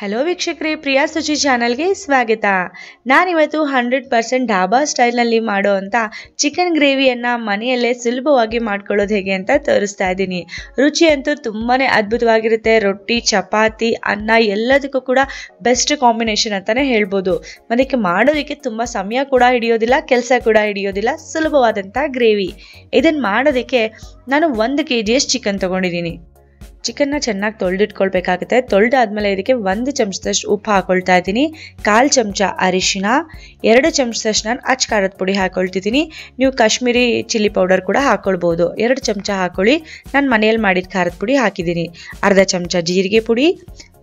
Hello ವೀಕ್ಷಕರೇ, ಪ್ರಿಯಾ ಸುಚಿ ಚಾನಲ್ಗೆ ಸ್ವಾಗತ. ನಾನಿವತ್ತು 100% ಢಾಬಾ ಸ್ಟೈಲ್ನಲ್ಲಿ ಮಾಡುವಂಥ ಚಿಕನ್ ಗ್ರೇವಿಯನ್ನು ಮನೆಯಲ್ಲೇ ಸುಲಭವಾಗಿ ಮಾಡ್ಕೊಳ್ಳೋದು ಹೇಗೆ ಅಂತ ತೋರಿಸ್ತಾ ಇದ್ದೀನಿ. ರುಚಿ ಅಂತೂ ತುಂಬಾ ಅದ್ಭುತವಾಗಿರುತ್ತೆ. ರೊಟ್ಟಿ, ಚಪಾತಿ, ಅನ್ನ ಎಲ್ಲದಕ್ಕೂ ಕೂಡ ಬೆಸ್ಟ್ ಕಾಂಬಿನೇಷನ್ ಅಂತಲೇ ಹೇಳ್ಬೋದು. ಅದಕ್ಕೆ ಮಾಡೋದಕ್ಕೆ ತುಂಬ ಸಮಯ ಕೂಡ ಹಿಡಿಯೋದಿಲ್ಲ, ಕೆಲಸ ಕೂಡ ಹಿಡಿಯೋದಿಲ್ಲ. ಸುಲಭವಾದಂಥ ಗ್ರೇವಿ. ಇದನ್ನು ಮಾಡೋದಕ್ಕೆ ನಾನು 1 kg ಚಿಕನ್ ತೊಗೊಂಡಿದ್ದೀನಿ. ಚಿಕನ್ನ ಚೆನ್ನಾಗಿ ತೊಳೆದಿಟ್ಕೊಳ್ಬೇಕಾಗುತ್ತೆ. ತೊಳೆದಾದ್ಮೇಲೆ ಇದಕ್ಕೆ 1 ಚಮಚದಷ್ಟು ಉಪ್ಪು ಹಾಕೊಳ್ತಾ ಇದ್ದೀನಿ. 1/4 ಚಮಚ ಅರಿಶಿನ, 2 ಚಮಚದಷ್ಟು ನಾನು ಅಚ್ಚ ಖಾರದ ಪುಡಿ ಹಾಕೊಳ್ತಿದ್ದೀನಿ. ನೀವು ಕಾಶ್ಮೀರಿ ಚಿಲ್ಲಿ ಪೌಡರ್ ಕೂಡ ಹಾಕೊಳ್ಬೋದು. 2 ಚಮಚ ಹಾಕೊಳ್ಳಿ. ನಾನು ಮನೆಯಲ್ಲಿ ಮಾಡಿದ ಖಾರದ ಪುಡಿ ಹಾಕಿದ್ದೀನಿ. ಅರ್ಧ ಚಮಚ ಜೀರಿಗೆ ಪುಡಿ,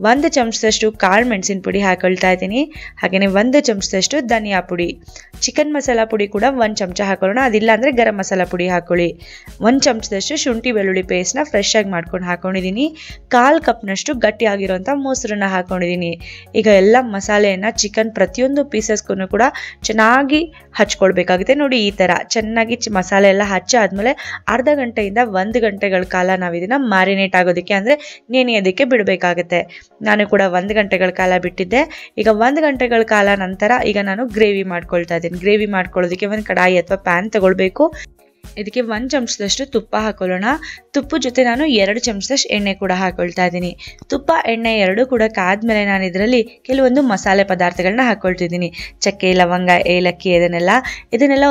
1 ಚಮಚದಷ್ಟು ಕಾಳು ಮೆಣಸಿನ ಪುಡಿ ಹಾಕೊಳ್ತಾ ಇದ್ದೀನಿ. ಹಾಗೆಯೇ 1 ಚಮಚದಷ್ಟು ಧನಿಯಾ ಪುಡಿ. ಚಿಕನ್ ಮಸಾಲ ಪುಡಿ ಕೂಡ 1 ಚಮಚ ಹಾಕೊಳ್ಳೋಣ. ಅದಿಲ್ಲ ಅಂದರೆ ಗರಂ ಮಸಾಲ ಪುಡಿ ಹಾಕೊಳ್ಳಿ. 1 ಚಮಚದಷ್ಟು ಶುಂಠಿ ಬೆಳ್ಳುಳ್ಳಿ ಪೇಸ್ಟ್ನ ಫ್ರೆಶ್ ಆಗಿ ಮಾಡ್ಕೊಂಡು ಹಾಕೊಂಡಿದ್ದೀನಿ. 1/4 ಕಪ್ನಷ್ಟು ಗಟ್ಟಿಯಾಗಿರೋಂಥ ಮೊಸರನ್ನ ಹಾಕೊಂಡಿದ್ದೀನಿ. ಈಗ ಎಲ್ಲ ಮಸಾಲೆಯನ್ನು ಚಿಕನ್ ಪ್ರತಿಯೊಂದು ಪೀಸಸ್ಗೂ ಕೂಡ ಚೆನ್ನಾಗಿ ಹಚ್ಕೊಳ್ಬೇಕಾಗುತ್ತೆ. ನೋಡಿ, ಈ ಥರ ಚೆನ್ನಾಗಿ ಮಸಾಲೆ ಎಲ್ಲ ಹಚ್ಚಾದ್ಮೇಲೆ ಅರ್ಧ ಗಂಟೆಯಿಂದ 1 ಗಂಟೆಗಳ ಕಾಲ ನಾವು ಇದನ್ನು ಮ್ಯಾರಿನೇಟ್ ಆಗೋದಕ್ಕೆ ಅಂದರೆ ನೆನೆಯೋದಕ್ಕೆ ಬಿಡಬೇಕಾಗುತ್ತೆ. ನಾನು ಕೂಡ 1 ಗಂಟೆಗಳ ಕಾಲ ಬಿಟ್ಟಿದ್ದೆ. ಈಗ 1 ಗಂಟೆಗಳ ಕಾಲ ನಂತರ ಈಗ ನಾನು ಗ್ರೇವಿ ಮಾಡ್ಕೊಳ್ತಾ ಇದ್ದೀನಿ. ಗ್ರೇವಿ ಮಾಡ್ಕೊಳ್ಳೋದಕ್ಕೆ ಒಂದು ಕಡಾಯಿ ಅಥವಾ ಪ್ಯಾನ್ ತಗೊಳ್ಬೇಕು. ಇದಕ್ಕೆ 1 ಚಮಚದಷ್ಟು ತುಪ್ಪ ಹಾಕೊಳ್ಳೋಣ. ತುಪ್ಪದ ಜೊತೆ ನಾನು 2 ಚಮಚದಷ್ಟು ಎಣ್ಣೆ ಕೂಡ ಹಾಕೊಳ್ತಾ ಇದ್ದೀನಿ. ತುಪ್ಪ ಎಣ್ಣೆ ಎರಡೂ ಕೂಡ ಕಾದ್ಮೇಲೆ ನಾನು ಇದರಲ್ಲಿ ಕೆಲವೊಂದು ಮಸಾಲೆ ಪದಾರ್ಥಗಳನ್ನ ಹಾಕೊಳ್ತಿದ್ದೀನಿ. ಚಕ್ಕೆ, ಲವಂಗ, ಏಲಕ್ಕಿ ಇದನ್ನೆಲ್ಲ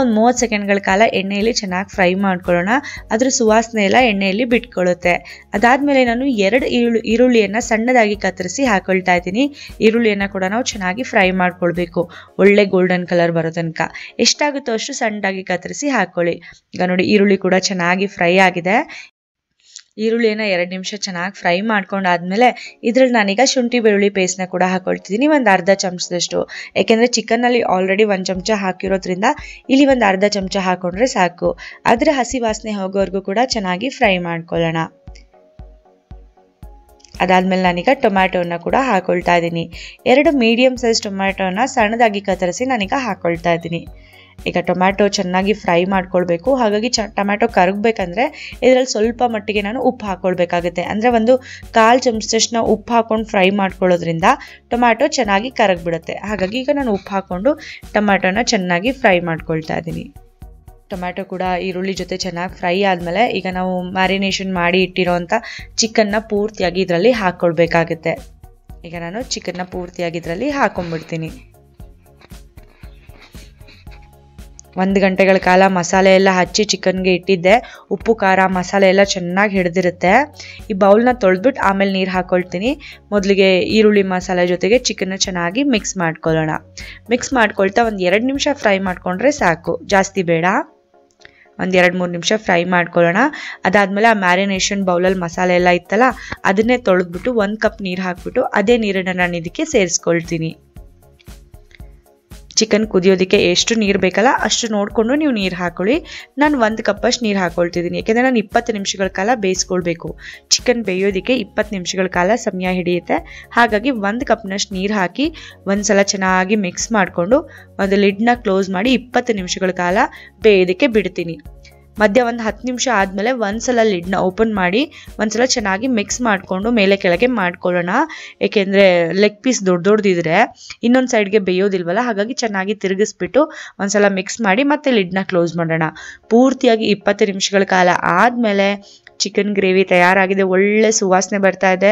ಒಂದು 30 ಸೆಕೆಂಡ್ಗಳ ಕಾಲ ಎಣ್ಣೆಯಲ್ಲಿ ಚೆನ್ನಾಗಿ ಫ್ರೈ ಮಾಡ್ಕೊಳ್ಳೋಣ. ಅದ್ರ ಸುವಾಸನೆ ಎಲ್ಲ ಎಣ್ಣೆಯಲ್ಲಿ ಬಿಟ್ಕೊಳ್ಳುತ್ತೆ. ಅದಾದಮೇಲೆ ನಾನು 2 ಈರುಳ್ಳಿಯನ್ನು ಸಣ್ಣದಾಗಿ ಕತ್ತರಿಸಿ ಹಾಕೊಳ್ತಾ ಇದ್ದೀನಿ. ಈರುಳ್ಳಿಯನ್ನು ಕೂಡ ನಾವು ಚೆನ್ನಾಗಿ ಫ್ರೈ ಮಾಡ್ಕೊಳ್ಬೇಕು, ಒಳ್ಳೆ ಗೋಲ್ಡನ್ ಕಲರ್ ಬರೋ ತನಕ. ಎಷ್ಟಾಗುತ್ತೋ ಅಷ್ಟು ಸಣ್ಣದಾಗಿ ಕತ್ತರಿಸಿ ಹಾಕೊಳ್ಳಿ. ಈಗ ನೋಡಿ, ಈರುಳ್ಳಿ ಕೂಡ ಚೆನ್ನಾಗಿ ಫ್ರೈ ಆಗಿದೆ. ಈರುಳ್ಳಿಯನ್ನು 2 ನಿಮಿಷ ಚೆನ್ನಾಗಿ ಫ್ರೈ ಮಾಡ್ಕೊಂಡಾದ್ಮೇಲೆ ಇದ್ರಲ್ಲಿ ನಾನೀಗ ಶುಂಠಿ ಬೆಳ್ಳುಳ್ಳಿ ಪೇಸ್ಟ್ನ ಕೂಡ ಹಾಕೊಳ್ತಿದ್ದೀನಿ. ಒಂದು ಅರ್ಧ ಚಮಚದಷ್ಟು. ಯಾಕೆಂದರೆ ಚಿಕನ್ನಲ್ಲಿ ಆಲ್ರೆಡಿ 1 ಚಮಚ ಹಾಕಿರೋದ್ರಿಂದ ಇಲ್ಲಿ ಒಂದು ಅರ್ಧ ಚಮಚ ಹಾಕೊಂಡ್ರೆ ಸಾಕು. ಅದರ ಹಸಿ ವಾಸನೆ ಹೋಗೋವರೆಗೂ ಕೂಡ ಚೆನ್ನಾಗಿ ಫ್ರೈ ಮಾಡ್ಕೊಳ್ಳೋಣ. ಅದಾದಮೇಲೆ ನಾನೀಗ ಟೊಮ್ಯಾಟೋನ ಕೂಡ ಹಾಕೊಳ್ತಾ ಇದ್ದೀನಿ. 2 ಮೀಡಿಯಮ್ ಸೈಜ್ ಟೊಮ್ಯಾಟೋನ ಸಣ್ಣದಾಗಿ ಕತ್ತರಿಸಿ ನಾನೀಗ ಹಾಕೊಳ್ತಾ ಇದ್ದೀನಿ. ಈಗ ಟೊಮ್ಯಾಟೊ ಚೆನ್ನಾಗಿ ಫ್ರೈ ಮಾಡ್ಕೊಳ್ಬೇಕು. ಹಾಗಾಗಿ ಟೊಮ್ಯಾಟೊ ಕರಗಬೇಕಂದ್ರೆ ಇದರಲ್ಲಿ ಸ್ವಲ್ಪ ಮಟ್ಟಿಗೆ ನಾನು ಉಪ್ಪು ಹಾಕೊಳ್ಬೇಕಾಗುತ್ತೆ. ಅಂದರೆ 1/4 ಚಮಚದಷ್ಟು ಉಪ್ಪು ಹಾಕೊಂಡು ಫ್ರೈ ಮಾಡ್ಕೊಳ್ಳೋದ್ರಿಂದ ಟೊಮ್ಯಾಟೊ ಚೆನ್ನಾಗಿ ಕರಗಿಬಿಡುತ್ತೆ. ಹಾಗಾಗಿ ಈಗ ನಾನು ಉಪ್ಪು ಹಾಕ್ಕೊಂಡು ಟೊಮ್ಯಾಟೊನ ಚೆನ್ನಾಗಿ ಫ್ರೈ ಮಾಡ್ಕೊಳ್ತಾ ಇದ್ದೀನಿ. ಟೊಮ್ಯಾಟೊ ಕೂಡ ಈರುಳ್ಳಿ ಜೊತೆ ಚೆನ್ನಾಗಿ ಫ್ರೈ ಆದಮೇಲೆ ಈಗ ನಾವು ಮ್ಯಾರಿನೇಷನ್ ಮಾಡಿ ಇಟ್ಟಿರೋವಂಥ ಚಿಕನ್ನ ಪೂರ್ತಿಯಾಗಿ ಇದರಲ್ಲಿ ಹಾಕ್ಕೊಳ್ಬೇಕಾಗುತ್ತೆ. ಈಗ ನಾನು ಚಿಕನ್ನ ಪೂರ್ತಿಯಾಗಿ ಇದರಲ್ಲಿ ಹಾಕೊಂಡ್ಬಿಡ್ತೀನಿ. 1 ಗಂಟೆಗಳ ಕಾಲ ಮಸಾಲೆ ಎಲ್ಲ ಹಚ್ಚಿ ಚಿಕನ್ಗೆ ಇಟ್ಟಿದ್ದೆ. ಉಪ್ಪು, ಖಾರ, ಮಸಾಲೆ ಎಲ್ಲ ಚೆನ್ನಾಗಿ ಹಿಡಿದಿರುತ್ತೆ. ಈ ಬೌಲ್ನ ತೊಳೆದ್ಬಿಟ್ಟು ಆಮೇಲೆ ನೀರು ಹಾಕ್ಕೊಳ್ತೀನಿ. ಮೊದಲಿಗೆ ಈರುಳ್ಳಿ ಮಸಾಲೆ ಜೊತೆಗೆ ಚಿಕನ್ನ ಚೆನ್ನಾಗಿ ಮಿಕ್ಸ್ ಮಾಡ್ಕೊಳ್ಳೋಣ. ಮಿಕ್ಸ್ ಮಾಡ್ಕೊಳ್ತಾ 1-2 ನಿಮಿಷ ಫ್ರೈ ಮಾಡಿಕೊಂಡ್ರೆ ಸಾಕು, ಜಾಸ್ತಿ ಬೇಡ. 1-2-3 ನಿಮಿಷ ಫ್ರೈ ಮಾಡ್ಕೊಳ್ಳೋಣ. ಅದಾದಮೇಲೆ ಆ ಮ್ಯಾರಿನೇಷನ್ ಬೌಲಲ್ಲಿ ಮಸಾಲೆ ಎಲ್ಲ ಇತ್ತಲ್ಲ, ಅದನ್ನೇ ತೊಳೆದ್ಬಿಟ್ಟು 1 ಕಪ್ ನೀರು ಹಾಕ್ಬಿಟ್ಟು ಅದೇ ನೀರನ್ನು ನಾನು ಇದಕ್ಕೆ ಸೇರಿಸ್ಕೊಳ್ತೀನಿ. ಚಿಕನ್ ಕುದಿಯೋದಕ್ಕೆ ಎಷ್ಟು ನೀರು ಬೇಕಲ್ಲ ಅಷ್ಟು ನೋಡಿಕೊಂಡು ನೀವು ನೀರು ಹಾಕೊಳ್ಳಿ. ನಾನು 1 ಕಪ್ಪಷ್ಟು ನೀರು ಹಾಕೊಳ್ತಿದ್ದೀನಿ. ಯಾಕೆಂದರೆ ನಾನು 20 ನಿಮಿಷಗಳ ಕಾಲ ಬೇಯಿಸ್ಕೊಳ್ಬೇಕು. ಚಿಕನ್ ಬೇಯೋದಕ್ಕೆ 20 ನಿಮಿಷಗಳ ಕಾಲ ಸಮಯ ಹಿಡಿಯುತ್ತೆ. ಹಾಗಾಗಿ 1 ಕಪ್ನಷ್ಟು ನೀರು ಹಾಕಿ ಒಂದ್ಸಲ ಚೆನ್ನಾಗಿ ಮಿಕ್ಸ್ ಮಾಡಿಕೊಂಡು ಒಂದು ಲಿಡ್ನ ಕ್ಲೋಸ್ ಮಾಡಿ 20 ನಿಮಿಷಗಳ ಕಾಲ ಬೇಯೋದಕ್ಕೆ ಬಿಡ್ತೀನಿ. ಮಧ್ಯ 10 ನಿಮಿಷ ಆದಮೇಲೆ ಒಂದ್ಸಲ ಲಿಡ್ನ ಓಪನ್ ಮಾಡಿ ಒಂದ್ಸಲ ಚೆನ್ನಾಗಿ ಮಿಕ್ಸ್ ಮಾಡಿಕೊಂಡು ಮೇಲೆ ಕೆಳಗೆ ಮಾಡ್ಕೊಳ್ಳೋಣ. ಏಕೆಂದರೆ ಲೆಗ್ ಪೀಸ್ ದೊಡ್ಡದಿದ್ರೆ ಇನ್ನೊಂದು ಸೈಡ್ಗೆ ಬೇಯೋದಿಲ್ವಲ್ಲ, ಹಾಗಾಗಿ ಚೆನ್ನಾಗಿ ತಿರುಗಿಸ್ಬಿಟ್ಟು ಒಂದ್ಸಲ ಮಿಕ್ಸ್ ಮಾಡಿ ಮತ್ತೆ ಲಿಡ್ನ ಕ್ಲೋಸ್ ಮಾಡೋಣ. ಪೂರ್ತಿಯಾಗಿ 20 ನಿಮಿಷಗಳ ಕಾಲ ಆದಮೇಲೆ ಚಿಕನ್ ಗ್ರೇವಿ ತಯಾರಾಗಿದೆ. ಒಳ್ಳೆ ಸುವಾಸನೆ ಬರ್ತಾ ಇದೆ.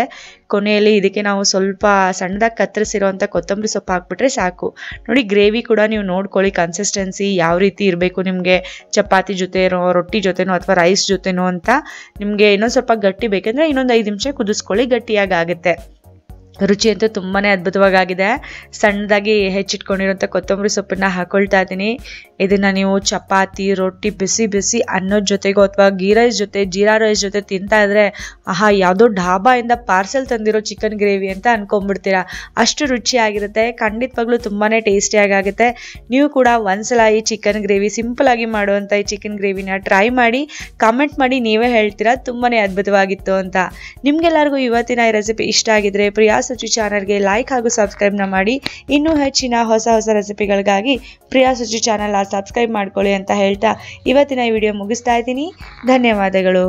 ಕೊನೆಯಲ್ಲಿ ಇದಕ್ಕೆ ನಾವು ಸ್ವಲ್ಪ ಸಣ್ಣದಾಗಿ ಕತ್ತರಿಸಿರೋಂಥ ಕೊತ್ತಂಬರಿ ಸೊಪ್ಪು ಹಾಕ್ಬಿಟ್ರೆ ಸಾಕು. ನೋಡಿ, ಗ್ರೇವಿ ಕೂಡ ನೀವು ನೋಡ್ಕೊಳ್ಳಿ ಕನ್ಸಿಸ್ಟೆನ್ಸಿ ಯಾವ ರೀತಿ ಇರಬೇಕು. ನಿಮಗೆ ಚಪಾತಿ ಜೊತೆನೋ, ರೊಟ್ಟಿ ಜೊತೆನೋ ಅಥವಾ ರೈಸ್ ಜೊತೆನೋ ಅಂತ ನಿಮಗೆ ಇನ್ನೊಂದು ಸ್ವಲ್ಪ ಗಟ್ಟಿ ಬೇಕೆಂದರೆ ಇನ್ನೊಂದು 5 ನಿಮಿಷ ಕುದಿಸ್ಕೊಳ್ಳಿ, ಗಟ್ಟಿಯಾಗಿ ಆಗುತ್ತೆ. ರುಚಿ ಅಂತೂ ತುಂಬಾ ಅದ್ಭುತವಾಗಿದೆ. ಸಣ್ಣದಾಗಿ ಹೆಚ್ಚಿಟ್ಕೊಂಡಿರೋಂಥ ಕೊತ್ತಂಬರಿ ಸೊಪ್ಪನ್ನು ಹಾಕೊಳ್ತಾ ಇದ್ದೀನಿ. ಇದನ್ನು ನೀವು ಚಪಾತಿ, ರೊಟ್ಟಿ, ಬಿಸಿ ಬಿಸಿ ಅನ್ನದ ಜೊತೆಗೋ ಅಥವಾ ಗೀ ರೈಸ್ ಜೊತೆ, ಜೀರಾ ರೈಸ್ ಜೊತೆ ತಿಂತಾ ಇದ್ರೆ ಆಹಾ, ಯಾವುದೋ ಢಾಬಾಯಿಂದ ಪಾರ್ಸೆಲ್ ತಂದಿರೋ ಚಿಕನ್ ಗ್ರೇವಿ ಅಂತ ಅನ್ಕೊಂಡ್ಬಿಡ್ತೀರಾ. ಅಷ್ಟು ರುಚಿಯಾಗಿರುತ್ತೆ. ಖಂಡಿತವಾಗ್ಲೂ ತುಂಬಾ ಟೇಸ್ಟಿಯಾಗುತ್ತೆ. ನೀವು ಕೂಡ ಒಂದ್ಸಲ ಈ ಚಿಕನ್ ಗ್ರೇವಿ, ಸಿಂಪಲಾಗಿ ಮಾಡುವಂಥ ಈ ಚಿಕನ್ ಗ್ರೇವಿನ ಟ್ರೈ ಮಾಡಿ, ಕಾಮೆಂಟ್ ಮಾಡಿ ನೀವೇ ಹೇಳ್ತೀರಾ ತುಂಬಾ ಅದ್ಭುತವಾಗಿತ್ತು ಅಂತ. ನಿಮಗೆಲ್ಲರಿಗೂ ಇವತ್ತಿನ ಈ ರೆಸಿಪಿ ಇಷ್ಟ ಆಗಿದ್ರೆ ಪ್ರಿಯಾ ಸುಚಿ ಚಾನಲ್ಗೆ ಲೈಕ್ ಹಾಗೂ ಸಬ್ಸ್ಕ್ರೈಬ್ನ ಮಾಡಿ. ಇನ್ನೂ ಹೆಚ್ಚಿನ ಹೊಸ ರೆಸಿಪಿಗಳಿಗಾಗಿ ಪ್ರಿಯಾ ಸುಚಿ ಚಾನಲ್ ಸಬ್ಸ್ಕ್ರೈಬ್ ಮಾಡ್ಕೊಳ್ಳಿ ಅಂತ ಹೇಳ್ತಾ ಇವತ್ತಿನ ಈ ವಿಡಿಯೋ ಮುಗಿಸ್ತಾ ಇದ್ದೀನಿ. ಧನ್ಯವಾದಗಳು.